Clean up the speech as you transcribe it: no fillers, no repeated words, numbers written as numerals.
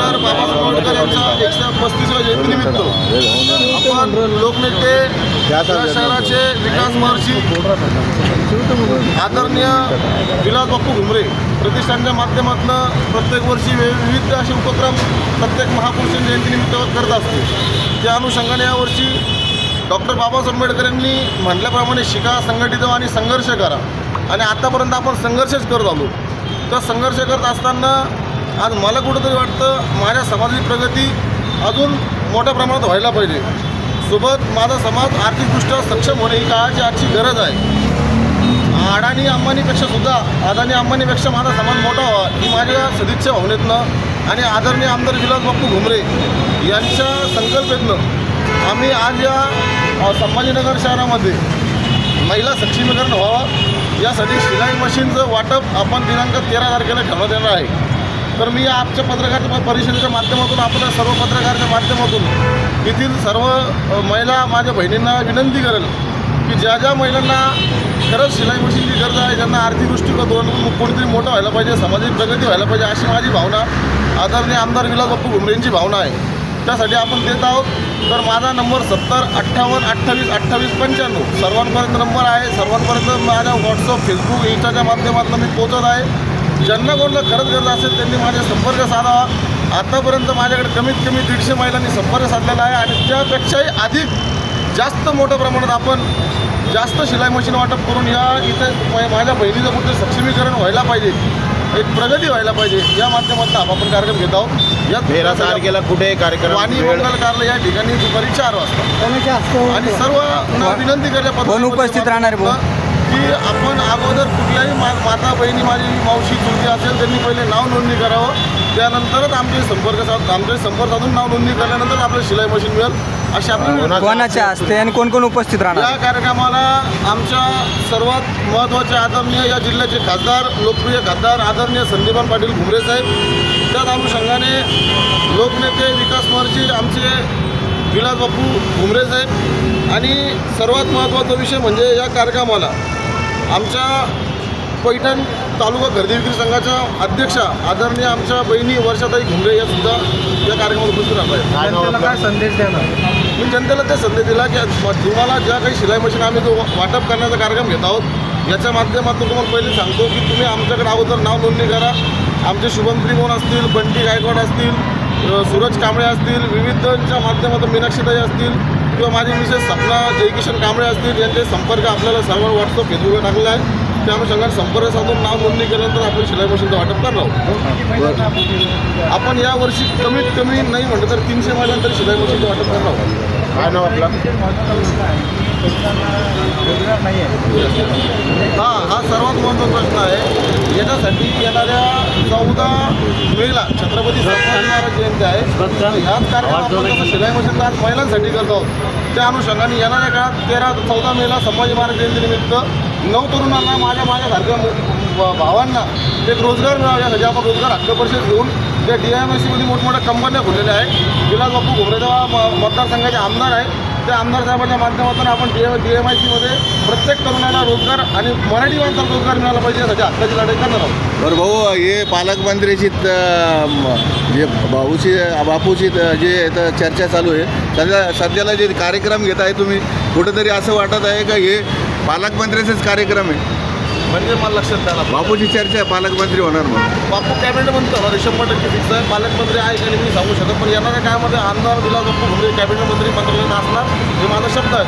Doctor Babasaheb Ambedkar यांच्या 135व्या जयंतीनिमित्त आपण लोकनेते या शहराचे विकास महर्षी आदरणीय विलास बापू घुमरे प्रतिष्ठानच्या माध्यमातून प्रत्येक वर्षी विविध असे उपक्रम प्रत्येक महापुरुष जयंतीनिमित्त करत असतो. त्या अनुषंगाने यावर्षी डॉक्टर बाबासाहेब आंबेडकर यांनी म्हटल्याप्रमाणे शिका, संघटित व्हा आणि संघर्ष करा. आणि आतापर्यंत आपण संघर्षच करत आलो. तर संघर्ष करत असताना आज मला कुठंतरी वाटतं माझ्या समाजाची प्रगती अजून मोठ्या प्रमाणात व्हायला पाहिजे. सोबत माझा समाज आर्थिकदृष्ट्या सक्षम होणे ही काळाची आजची गरज आहे. अडाणी अंबानीपेक्षा सुद्धा माझा समाज मोठा व्हावा ही माझ्या सदिच्छा भावनेतनं आणि आदरणीय आमदार विलास बापू घुमरे यांच्या संकल्पनेतनं आम्ही आज या संभाजीनगर शहरामध्ये महिला सक्षमीकरण व्हावं यासाठी शिलाई मशीनचं वाटप आपण दिनांक 13 तारखेला ठेवण्यात येणार आहे. तर मी आजच्या पत्रकार परिषदेच्या माध्यमातून आपल्या सर्व पत्रकाराच्या माध्यमातून येथील सर्व महिला माझ्या बहिणींना विनंती करेल की ज्या ज्या महिलांना खरंच शिलाई मशीनची गरज आहे, ज्यांना आर्थिक दृष्टिकोन कोणीतरी मोठं व्हायला पाहिजे, सामाजिक प्रगती व्हायला पाहिजे अशी माझी भावना आदरणीय आमदार विलास बापू घुमरेंची भावना आहे. त्यासाठी आपण देत आहोत. तर माझा नंबर 70 58 28 28 95 सर्वांपर्यंत नंबर आहे. सर्वांपर्यंत माझ्या व्हॉट्सअप, फेसबुक, इंस्टाच्या माध्यमातून मी पोहोचत आहे. ज्यांना कोणाला खरंच गरज असेल त्यांनी माझे संपर्क साधावा. आतापर्यंत माझ्याकडे कमीत कमी 150 महिलांनी संपर्क साधलेला आहे आणि त्यापेक्षाही अधिक जास्त मोठ्या प्रमाणात आपण जास्त शिलाई मशीन वाटप करून या इथे माझ्या बहिणीचं कुठे सक्षमीकरण व्हायला पाहिजे, एक प्रगती व्हायला पाहिजे या माध्यमातून आपण कार्यक्रम घेत आहोत. या 13 तारखेला कुठे कार्यक्रम वाणी मंगल कार्यालय या ठिकाणी दुपारी 4 वाजता आणि सर्व विनंती करण्यापासून उपस्थित राहणार की आपण अगोदर कुठल्याही माता बहिणी माझी मावशी चुलती असेल त्यांनी पहिले नाव नोंदणी करावं. त्यानंतरच आमचे संपर्क साधून नाव नोंदणी केल्यानंतर आपल्याला शिलाई मशीन मिळेल अशी आपली कोणाच्या असते आणि कोण कोण उपस्थित राहणार या कार्यक्रमाला. आमच्या सर्वात महत्त्वाचे आदरणीय या जिल्ह्याचे खासदार, लोकप्रिय खासदार आदरणीय संदीपान पाटील घुमरे साहेब, त्याच अनुषंगाने लोकनेते विकास महर्षी आमचे विलास बापू घुमरे साहेब आणि सर्वात महत्त्वाचा विषय म्हणजे या कार्यक्रमाला आमच्या पैठण तालुका खरेदी विक्री संघाच्या अध्यक्षा आदरणीय आमच्या बहिणी वर्षाताई घुमरे या सुद्धा या कार्यक्रमात उपस्थित राहत आहेत. काय संदेश देणार? मी जनतेला ते संदेश दिला की तुम्हाला ज्या काही शिलाई मशीन आम्ही जो वाटप करण्याचा कार्यक्रम घेत आहोत याच्या माध्यमातून तुम्हाला पहिले सांगतो की तुम्ही आमच्याकडे अगोदर नाव नोंदणी करा. आमचे शुभम त्रिकोण असतील, बंटी गायकवाड असतील, सूरज कांबळे असतील, विविधच्या माध्यमातून मीनाक्षीताई असतील किंवा माझी मिसेस सपना जयकिशन कांबळे असतील यांचे संपर्क आपल्याला सर्व व्हॉट्सअप, फेसबुकवर टाकलेला आहे. त्या अनुषंगाने संपर्क साधून नाव नोंदणी केल्यानंतर आपण शिलाई मशीनचं वाटप करणार आहोत. आपण यावर्षी कमीत कमी नाही म्हटलं तर 300 महिन्यानंतर शिलाई मशीनचं वाटप करणार आहोत. काय नाव आपला? हा सर्वात महत्त्वाचा प्रश्न आहे. याच्यासाठी येणाऱ्या 14 मेला छत्रपती संभाजी महाराज जयंती आहे. ह्याच कार्यक्रमात शिलाई मशीन आज महिलांसाठी करत आहोत. त्या अनुषंगाने येणाऱ्या काळात 13-14 मेला संभाजी महाराज जयंतीनिमित्त 9 तरुणांना माझ्या भावांना एक रोजगार मिळावा यासाठी आपण रोजगार हक्क परिषद घेऊन त्या DIMICमध्ये मोठमोठ्या कंपन्या खुललेल्या आहेत. विलास बापू घुमरे मतदारसंघाचे आमदार आहे. त्या आमदार साहेबांच्या माध्यमातून आपण DIMICमध्ये प्रत्येक तरुणाला रोजगार आणि मराठी माणसाला रोजगार मिळाला पाहिजे यासाठी हक्काची लढाई करणार आहोत. बरं भाऊ, हे पालकमंत्र्याची जे बापूची जे चर्चा चालू आहे सध्याला जे कार्यक्रम घेत आहे तुम्ही, कुठंतरी असं वाटत आहे का हे पालकमंत्र्याचेच कार्यक्रम आहे? म्हणजे मला लक्षात द्यायला बापूची चर्चा आहे, पालकमंत्री होणार म्हणून. बापू कॅबिनेट मंत्री होणार 100% फिक्स आहे. पालकमंत्री आहे का नाही मी सांगू शकत, पण येणाऱ्या काळामध्ये आमदार विलास बापू घुमरे कॅबिनेट मंत्री मंत्रालयात असणार हे माझा शब्द आहे.